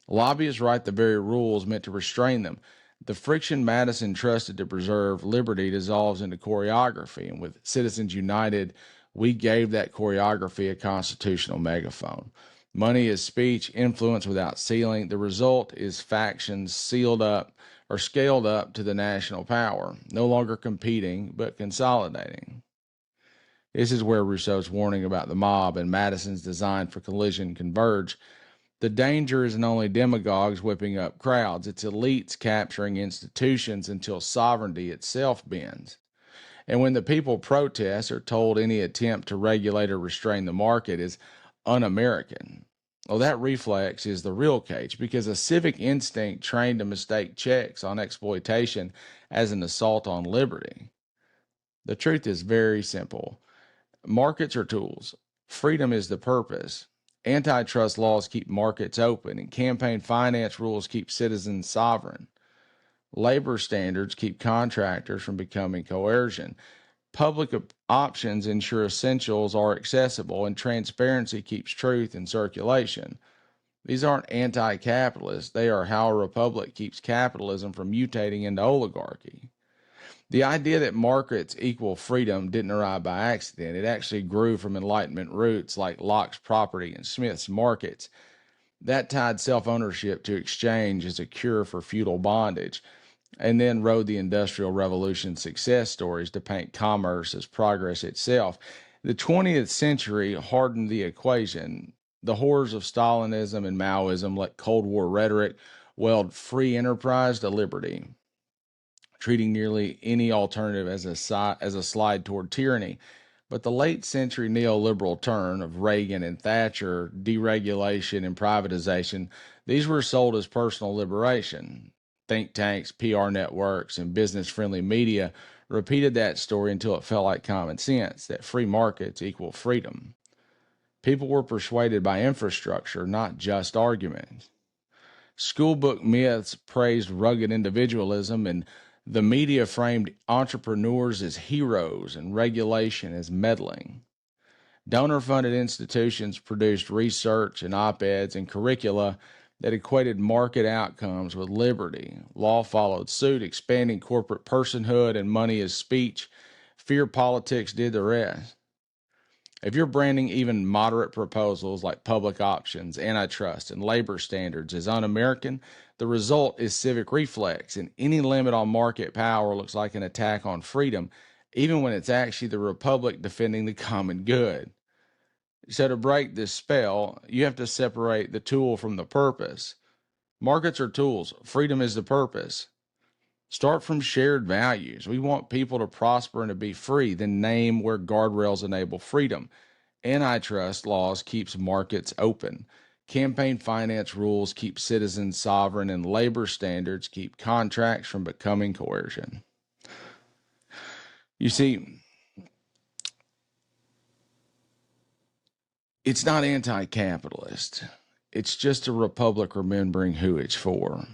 Lobbyists write the very rules meant to restrain them. The friction Madison trusted to preserve liberty dissolves into choreography, and with citizens united, we gave that choreography a constitutional megaphone. Money is speech, influence without ceiling. The result is factions sealed up or scaled up to the national power, no longer competing but consolidating. This is where Rousseau's warning about the mob and Madison's design for collision converge. The danger isn't only demagogues whipping up crowds, it's elites capturing institutions until sovereignty itself bends. And when the people protest or told any attempt to regulate or restrain the market is un-American, well, that reflex is the real cage, because a civic instinct trained to mistake checks on exploitation as an assault on liberty. The truth is very simple. Markets are tools. Freedom is the purpose. Antitrust laws keep markets open, and campaign finance rules keep citizens sovereign. Labor standards keep contractors from becoming coercion. Public options ensure essentials are accessible, and transparency keeps truth in circulation. These aren't anti-capitalist. They are how a republic keeps capitalism from mutating into oligarchy. The idea that markets equal freedom didn't arrive by accident. It actually grew from Enlightenment roots like Locke's property and Smith's markets. That tied self-ownership to exchange as a cure for feudal bondage, and then rode the Industrial Revolution success stories to paint commerce as progress itself. The 20th century hardened the equation. The horrors of Stalinism and Maoism let Cold War rhetoric weld free enterprise to liberty, treating nearly any alternative as a slide toward tyranny. But the late century neoliberal turn of Reagan and Thatcher, deregulation and privatization, these were sold as personal liberation. Think tanks, PR networks, and business-friendly media repeated that story until it felt like common sense, that free markets equal freedom. People were persuaded by infrastructure, not just arguments. Schoolbook myths praised rugged individualism, and the media framed entrepreneurs as heroes and regulation as meddling. Donor-funded institutions produced research and op-eds and curricula that equated market outcomes with liberty. Law followed suit, expanding corporate personhood and money as speech. Fear politics did the rest. If you're branding even moderate proposals like public options, antitrust, and labor standards as un-American, the result is civic reflex, and any limit on market power looks like an attack on freedom, even when it's actually the republic defending the common good. So to break this spell, you have to separate the tool from the purpose. Markets are tools. Freedom is the purpose. Start from shared values. We want people to prosper and to be free, then name where guardrails enable freedom. Antitrust laws keeps markets open. Campaign finance rules keep citizens sovereign, and labor standards keep contracts from becoming coercion. You see, it's not anti-capitalist. It's just a republic remembering who it's for.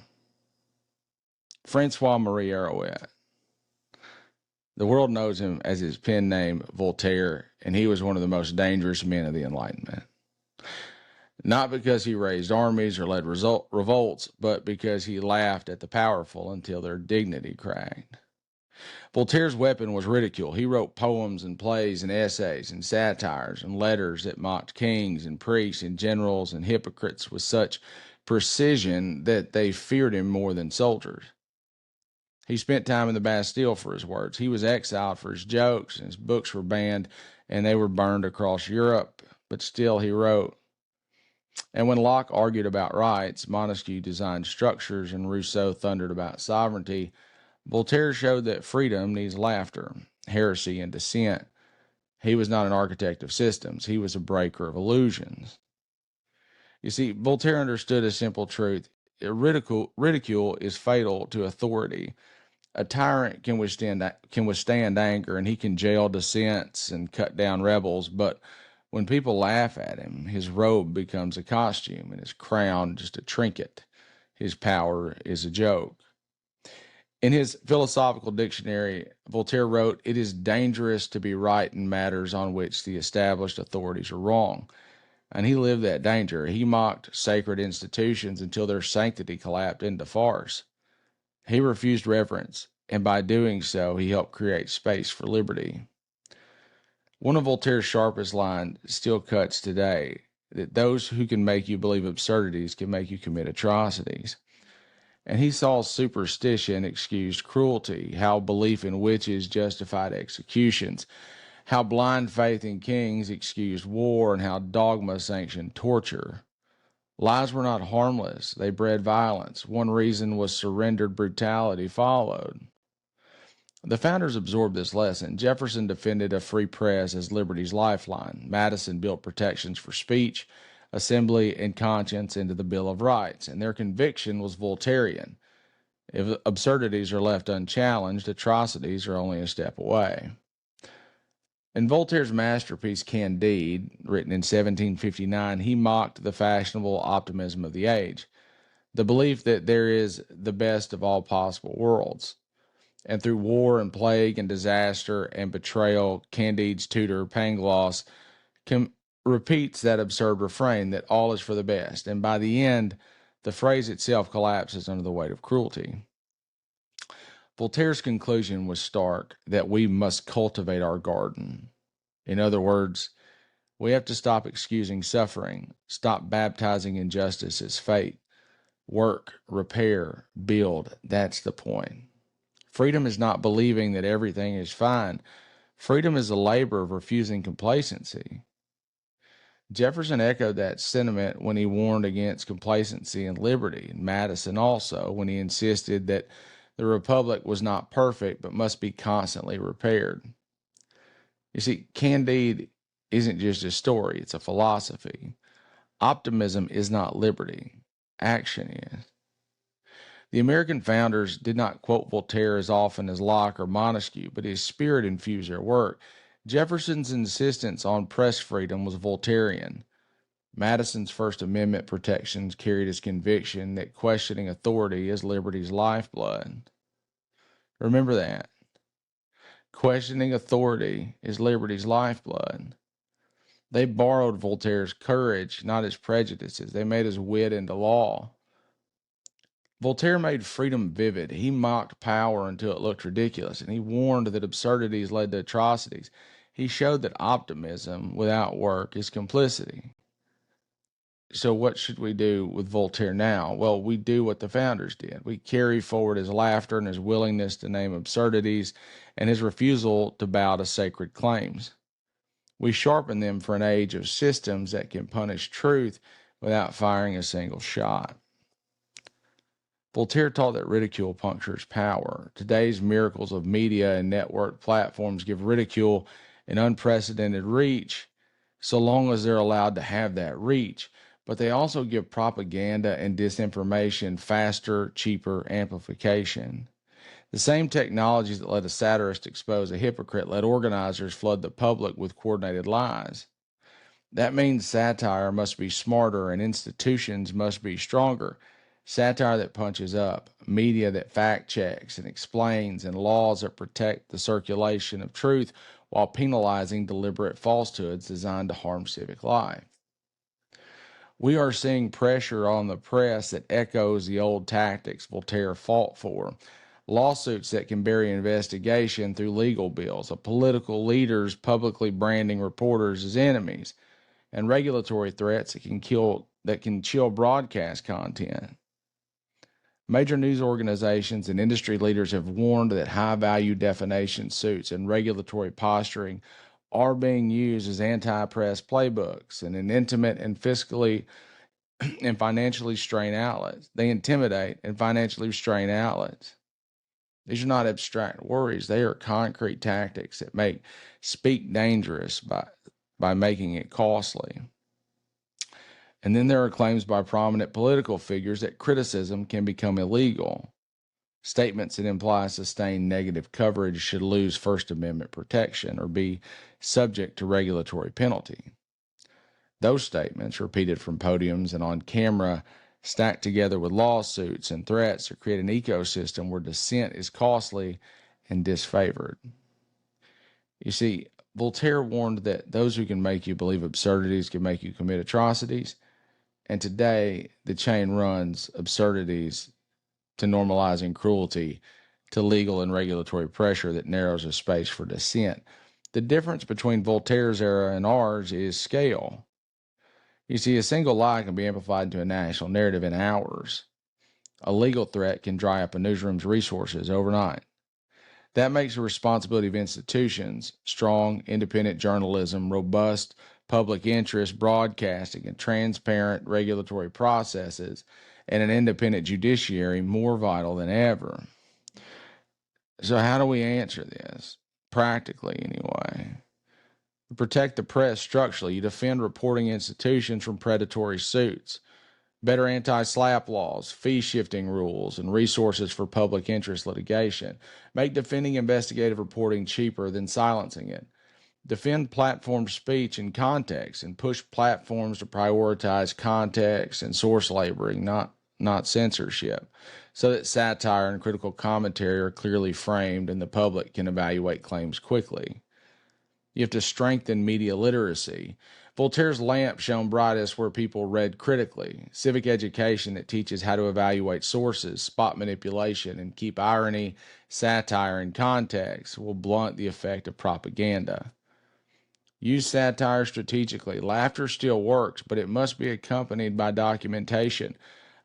Francois-Marie Arouet. The world knows him as his pen name, Voltaire, and he was one of the most dangerous men of the Enlightenment. Not because he raised armies or led revolts, but because he laughed at the powerful until their dignity cracked. Voltaire's weapon was ridicule. He wrote poems and plays and essays and satires and letters that mocked kings and priests and generals and hypocrites with such precision that they feared him more than soldiers. He spent time in the Bastille for his words. He was exiled for his jokes, and his books were banned, and they were burned across Europe. But still he wrote. And when Locke argued about rights, Montesquieu designed structures, and Rousseau thundered about sovereignty, Voltaire showed that freedom needs laughter, heresy, and dissent. He was not an architect of systems. He was a breaker of illusions. You see, Voltaire understood a simple truth. Ridicule is fatal to authority. A tyrant can withstand anger, and he can jail dissents and cut down rebels, but when people laugh at him, his robe becomes a costume and his crown just a trinket. His power is a joke. In his philosophical dictionary, Voltaire wrote, "It is dangerous to be right in matters on which the established authorities are wrong." And he lived that danger. He mocked sacred institutions until their sanctity collapsed into farce. He refused reverence, and by doing so, he helped create space for liberty. One of Voltaire's sharpest lines still cuts today, that those who can make you believe absurdities can make you commit atrocities. And he saw superstition excused cruelty, how belief in witches justified executions, how blind faith in kings excused war, and how dogma sanctioned torture. Lies were not harmless, they bred violence. One reason was surrendered brutality followed. The founders absorbed this lesson. Jefferson defended a free press as liberty's lifeline. Madison built protections for speech, assembly, and conscience into the Bill of Rights, and their conviction was Voltairean. If absurdities are left unchallenged, atrocities are only a step away. In Voltaire's masterpiece Candide, written in 1759, he mocked the fashionable optimism of the age, the belief that there is the best of all possible worlds. And through war and plague and disaster and betrayal, Candide's tutor, Pangloss, repeats that absurd refrain that all is for the best. And by the end, the phrase itself collapses under the weight of cruelty. Voltaire's conclusion was stark, that we must cultivate our garden. In other words, we have to stop excusing suffering, stop baptizing injustice as fate. Work, repair, build, that's the point. Freedom is not believing that everything is fine. Freedom is a labor of refusing complacency. Jefferson echoed that sentiment when he warned against complacency and liberty, and Madison also when he insisted that the republic was not perfect but must be constantly repaired. You see, Candide isn't just a story, it's a philosophy. Optimism is not liberty, action is. The American founders did not quote Voltaire as often as Locke or Montesquieu, but his spirit infused their work. Jefferson's insistence on press freedom was Voltairean. Madison's First Amendment protections carried his conviction that questioning authority is liberty's lifeblood. Remember that. Questioning authority is liberty's lifeblood. They borrowed Voltaire's courage, not his prejudices. They made his wit into law. Voltaire made freedom vivid. He mocked power until it looked ridiculous, and he warned that absurdities led to atrocities. He showed that optimism without work is complicity. So what should we do with Voltaire now? Well, we do what the founders did. We carry forward his laughter and his willingness to name absurdities and his refusal to bow to sacred claims. We sharpen them for an age of systems that can punish truth without firing a single shot. Voltaire taught that ridicule punctures power. Today's miracles of media and network platforms give ridicule an unprecedented reach, so long as they're allowed to have that reach. But they also give propaganda and disinformation faster, cheaper amplification. The same technologies that let a satirist expose a hypocrite let organizers flood the public with coordinated lies. That means satire must be smarter and institutions must be stronger. Satire that punches up, media that fact checks and explains, and laws that protect the circulation of truth while penalizing deliberate falsehoods designed to harm civic life. We are seeing pressure on the press that echoes the old tactics Voltaire fought for. Lawsuits that can bury investigation through legal bills, of political leaders publicly branding reporters as enemies, and regulatory threats that can chill broadcast content. Major news organizations and industry leaders have warned that high-value defamation suits and regulatory posturing are being used as anti-press playbooks and in intimate and fiscally and financially strained outlets. They intimidate and financially strain outlets. These are not abstract worries. They are concrete tactics that make speak dangerous by making it costly. And then there are claims by prominent political figures that criticism can become illegal. Statements that imply sustained negative coverage should lose First Amendment protection or be subject to regulatory penalty. Those statements, repeated from podiums and on camera, stacked together with lawsuits and threats to create an ecosystem where dissent is costly and disfavored. You see, Voltaire warned that those who can make you believe absurdities can make you commit atrocities. And today, the chain runs absurdities to normalizing cruelty to legal and regulatory pressure that narrows a space for dissent. The difference between Voltaire's era and ours is scale. You see, a single lie can be amplified into a national narrative in hours. A legal threat can dry up a newsroom's resources overnight. That makes the responsibility of institutions, strong, independent journalism, robust public interest broadcasting, and transparent regulatory processes, and an independent judiciary more vital than ever. So, how do we answer this? Practically, anyway. You protect the press structurally. You defend reporting institutions from predatory suits. Better anti-SLAPP laws, fee-shifting rules, and resources for public interest litigation. Make defending investigative reporting cheaper than silencing it. Defend platform speech and context, and push platforms to prioritize context and source labeling, not censorship, so that satire and critical commentary are clearly framed and the public can evaluate claims quickly. You have to strengthen media literacy. Voltaire's lamp shone brightest where people read critically. Civic education that teaches how to evaluate sources, spot manipulation, and keep irony, satire in context will blunt the effect of propaganda. Use satire strategically. Laughter still works, but it must be accompanied by documentation.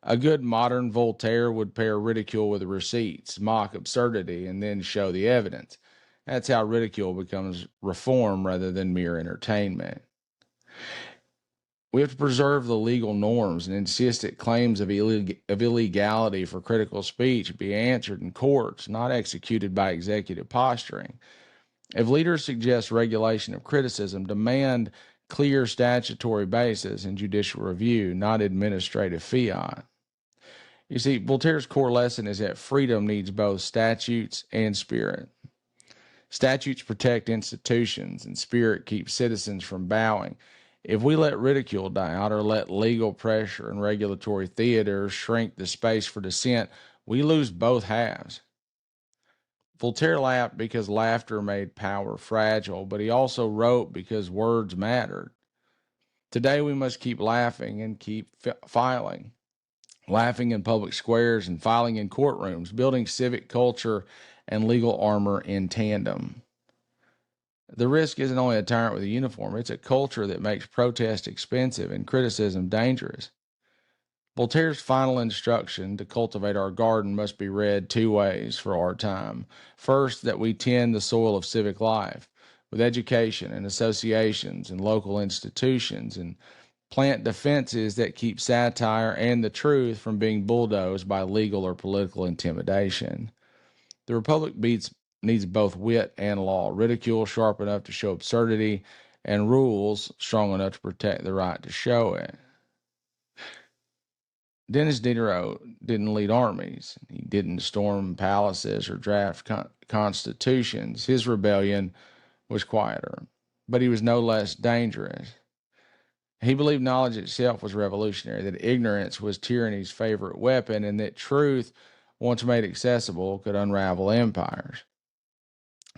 A good modern Voltaire would pair ridicule with receipts, mock absurdity, and then show the evidence. That's how ridicule becomes reform rather than mere entertainment. We have to preserve the legal norms and insist that claims of illegality for critical speech be answered in courts, not executed by executive posturing. If leaders suggest regulation of criticism, demand clear statutory basis and judicial review, not administrative fiat. You see, Voltaire's core lesson is that freedom needs both statutes and spirit. Statutes protect institutions, and spirit keeps citizens from bowing. If we let ridicule die out or let legal pressure and regulatory theater shrink the space for dissent, we lose both halves. Voltaire laughed because laughter made power fragile, but he also wrote because words mattered. Today we must keep laughing and keep filing. Laughing in public squares and filing in courtrooms, building civic culture and legal armor in tandem. The risk isn't only a tyrant with a uniform, it's a culture that makes protest expensive and criticism dangerous. Voltaire's final instruction to cultivate our garden must be read two ways for our time. First, that we tend the soil of civic life with education and associations and local institutions, and plant defenses that keep satire and the truth from being bulldozed by legal or political intimidation. The Republic needs both wit and law, ridicule sharp enough to show absurdity, and rules strong enough to protect the right to show it. Dennis Diderot didn't lead armies. He didn't storm palaces or draft constitutions. His rebellion was quieter, but he was no less dangerous. He believed knowledge itself was revolutionary, that ignorance was tyranny's favorite weapon, and that truth, once made accessible, could unravel empires.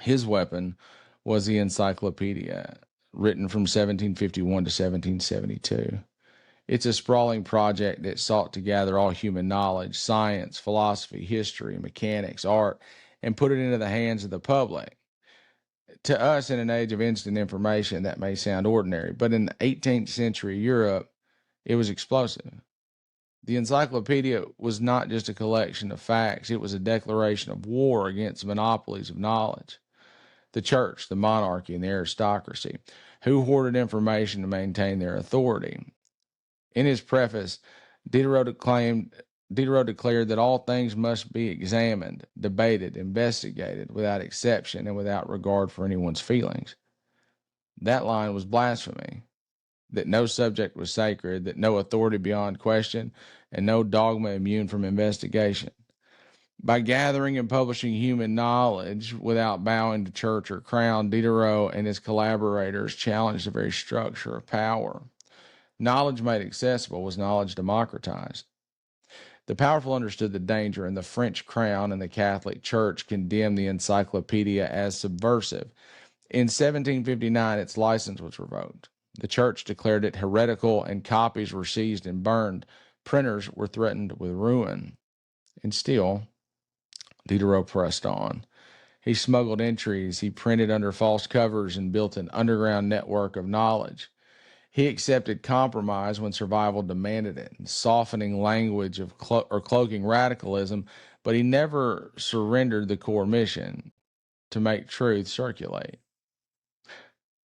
His weapon was the Encyclopedia, written from 1751 to 1772. It's a sprawling project that sought to gather all human knowledge, science, philosophy, history, mechanics, art, and put it into the hands of the public. To us, in an age of instant information, that may sound ordinary, but in the 18th century Europe, it was explosive. The encyclopedia was not just a collection of facts, it was a declaration of war against monopolies of knowledge. The church, the monarchy, and the aristocracy, who hoarded information to maintain their authority. In his preface, Diderot declared that all things must be examined, debated, investigated without exception and without regard for anyone's feelings. That line was blasphemy, that no subject was sacred, that no authority beyond question, and no dogma immune from investigation. By gathering and publishing human knowledge without bowing to church or crown, Diderot and his collaborators challenged the very structure of power. Knowledge made accessible was knowledge democratized. The powerful understood the danger, and the French crown and the Catholic Church condemned the encyclopedia as subversive. In 1759, its license was revoked. The church declared it heretical, and copies were seized and burned. Printers were threatened with ruin. And still, Diderot pressed on. He smuggled entries, he printed under false covers, and built an underground network of knowledge. He accepted compromise when survival demanded it, softening language or cloaking radicalism, but he never surrendered the core mission to make truth circulate.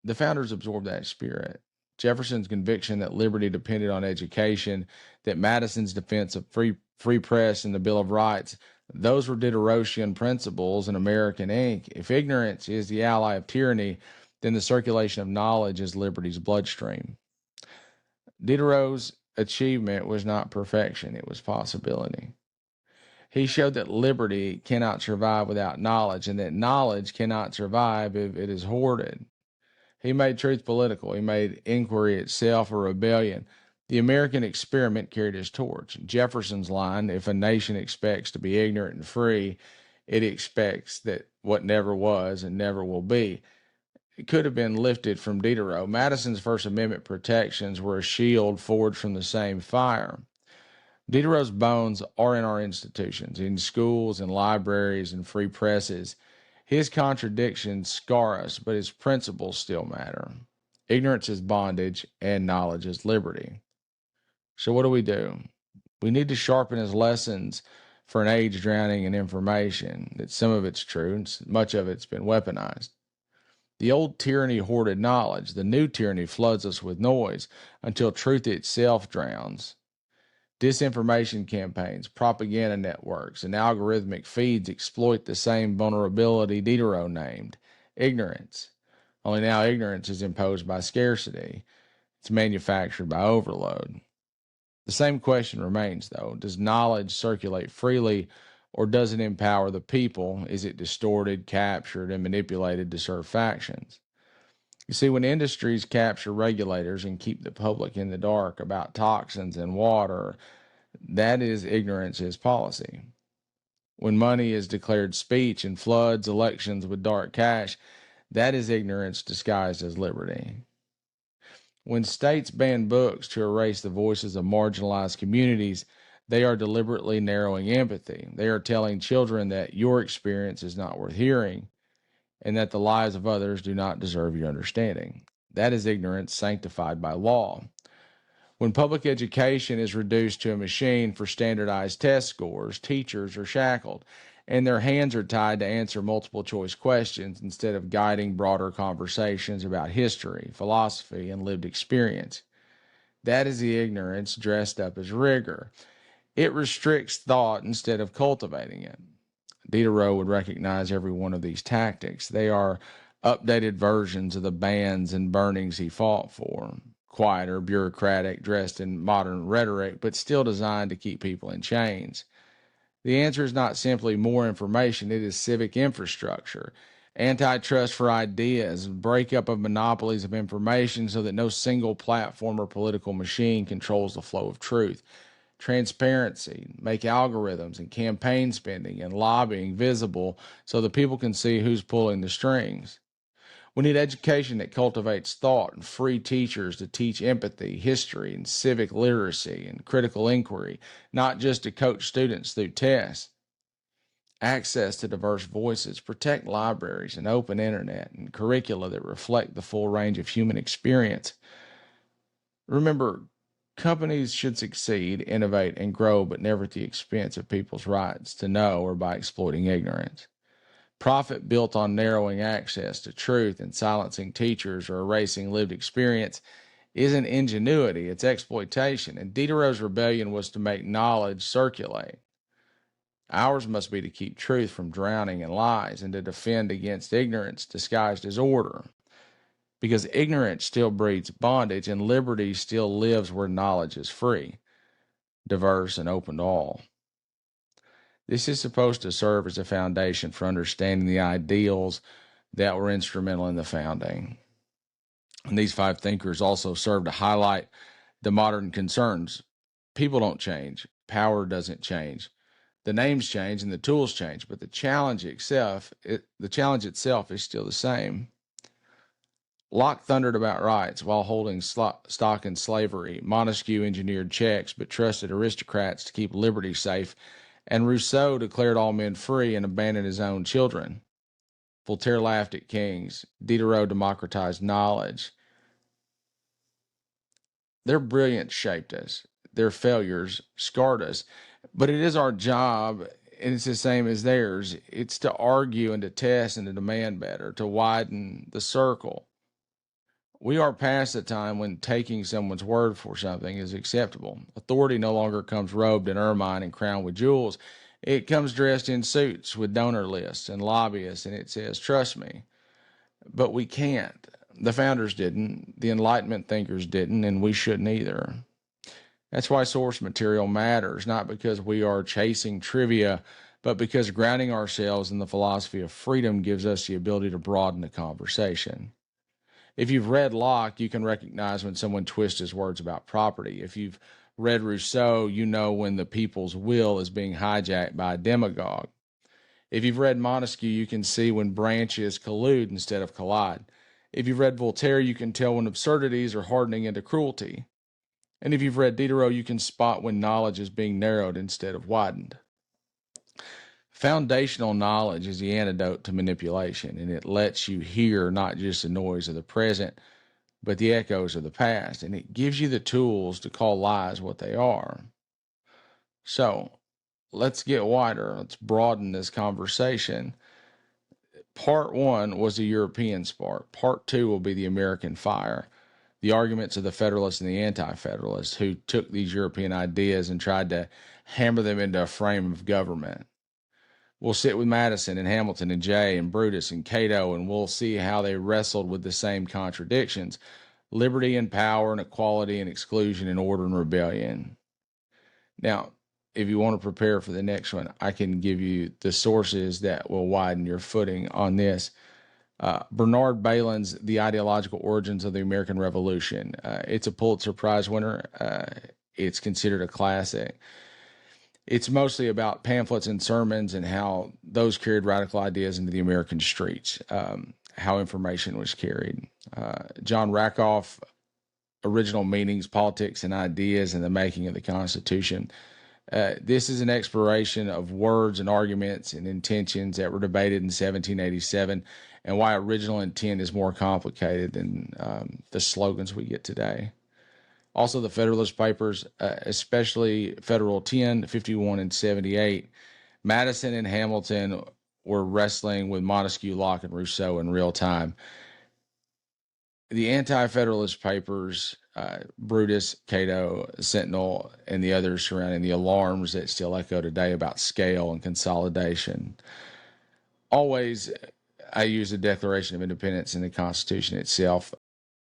The founders absorbed that spirit. Jefferson's conviction that liberty depended on education, that Madison's defense of free press and the Bill of Rights, those were Diderotian principles in American ink. If ignorance is the ally of tyranny, then the circulation of knowledge is liberty's bloodstream. Diderot's achievement was not perfection, it was possibility. He showed that liberty cannot survive without knowledge, and that knowledge cannot survive if it is hoarded. He made truth political. He made inquiry itself a rebellion. The American experiment carried his torch. Jefferson's line, if a nation expects to be ignorant and free, it expects that what never was and never will be. It could have been lifted from Diderot. Madison's First Amendment protections were a shield forged from the same fire. Diderot's bones are in our institutions, in schools and libraries and free presses. His contradictions scar us, but his principles still matter. Ignorance is bondage, and knowledge is liberty. So what do? We need to sharpen his lessons for an age drowning in information, that some of it's true and much of it's been weaponized. The old tyranny hoarded knowledge. The new tyranny floods us with noise until truth itself drowns. Disinformation campaigns, propaganda networks, and algorithmic feeds exploit the same vulnerability Diderot named: ignorance. Only now ignorance is imposed by scarcity. It's manufactured by overload. The same question remains, though. Does knowledge circulate freely, or does it empower the people? Is it distorted, captured, and manipulated to serve factions? You see, when industries capture regulators and keep the public in the dark about toxins in water, that is ignorance is policy. When money is declared speech and floods elections with dark cash, that is ignorance disguised as liberty. When states ban books to erase the voices of marginalized communities, they are deliberately narrowing empathy. They are telling children that your experience is not worth hearing, and that the lives of others do not deserve your understanding. That is ignorance sanctified by law. When public education is reduced to a machine for standardized test scores, teachers are shackled, and their hands are tied to answer multiple choice questions instead of guiding broader conversations about history, philosophy, and lived experience. That is the ignorance dressed up as rigor. It restricts thought instead of cultivating it. Diderot would recognize every one of these tactics. They are updated versions of the bans and burnings he fought for. Quieter, bureaucratic, dressed in modern rhetoric, but still designed to keep people in chains. The answer is not simply more information, it is civic infrastructure, antitrust for ideas, breakup of monopolies of information so that no single platform or political machine controls the flow of truth. Transparency, make algorithms and campaign spending and lobbying visible so the people can see who's pulling the strings. We need education that cultivates thought and free teachers to teach empathy, history, and civic literacy and critical inquiry, not just to coach students through tests. Access to diverse voices, protect libraries, and open internet, and curricula that reflect the full range of human experience. Remember, companies should succeed, innovate, and grow, but never at the expense of people's rights to know or by exploiting ignorance. Profit built on narrowing access to truth and silencing teachers or erasing lived experience isn't ingenuity, it's exploitation. And Diderot's rebellion was to make knowledge circulate. Ours must be to keep truth from drowning in lies and to defend against ignorance disguised as order. Because ignorance still breeds bondage, and liberty still lives where knowledge is free, diverse, and open to all. This is supposed to serve as a foundation for understanding the ideals that were instrumental in the founding. And these five thinkers also serve to highlight the modern concerns. People don't change. Power doesn't change. The names change and the tools change, but the challenge itself is still the same. Locke thundered about rights while holding stock in slavery. Montesquieu engineered checks but trusted aristocrats to keep liberty safe. And Rousseau declared all men free and abandoned his own children. Voltaire laughed at kings. Diderot democratized knowledge. Their brilliance shaped us. Their failures scarred us. But it is our job, and it's the same as theirs. It's to argue and to test and to demand better, to widen the circle. We are past the time when taking someone's word for something is acceptable. Authority no longer comes robed in ermine and crowned with jewels. It comes dressed in suits with donor lists and lobbyists, and it says, trust me. But we can't. The founders didn't, the Enlightenment thinkers didn't, and we shouldn't either. That's why source material matters, not because we are chasing trivia, but because grounding ourselves in the philosophy of freedom gives us the ability to broaden the conversation. If you've read Locke, you can recognize when someone twists his words about property. If you've read Rousseau, you know when the people's will is being hijacked by a demagogue. If you've read Montesquieu, you can see when branches collude instead of collide. If you've read Voltaire, you can tell when absurdities are hardening into cruelty. And if you've read Diderot, you can spot when knowledge is being narrowed instead of widened. Foundational knowledge is the antidote to manipulation, and it lets you hear not just the noise of the present, but the echoes of the past, and it gives you the tools to call lies what they are. So, let's get wider. Let's broaden this conversation. Part 1 was the European spark. Part 2 will be the American fire. The arguments of the Federalists and the Anti-Federalists who took these European ideas and tried to hammer them into a frame of government. We'll sit with Madison and Hamilton and Jay and Brutus and Cato, and we'll see how they wrestled with the same contradictions: liberty and power and equality and exclusion and order and rebellion. Now, if you want to prepare for the next one, I can give you the sources that will widen your footing on this. Bernard Bailyn's The Ideological Origins of the American Revolution. It's a Pulitzer Prize winner. It's considered a classic. It's mostly about pamphlets and sermons and how those carried radical ideas into the American streets, how information was carried. John Rakoff, Original Meanings, Politics, and Ideas in the Making of the Constitution. This is an exploration of words and arguments and intentions that were debated in 1787 and why original intent is more complicated than the slogans we get today. Also, the Federalist Papers, especially Federal 10, 51, and 78. Madison and Hamilton were wrestling with Montesquieu, Locke, and Rousseau in real time. The Anti-Federalist Papers, Brutus, Cato, Sentinel, and the others surrounding the alarms that still echo today about scale and consolidation. Always, I use the Declaration of Independence and the Constitution itself.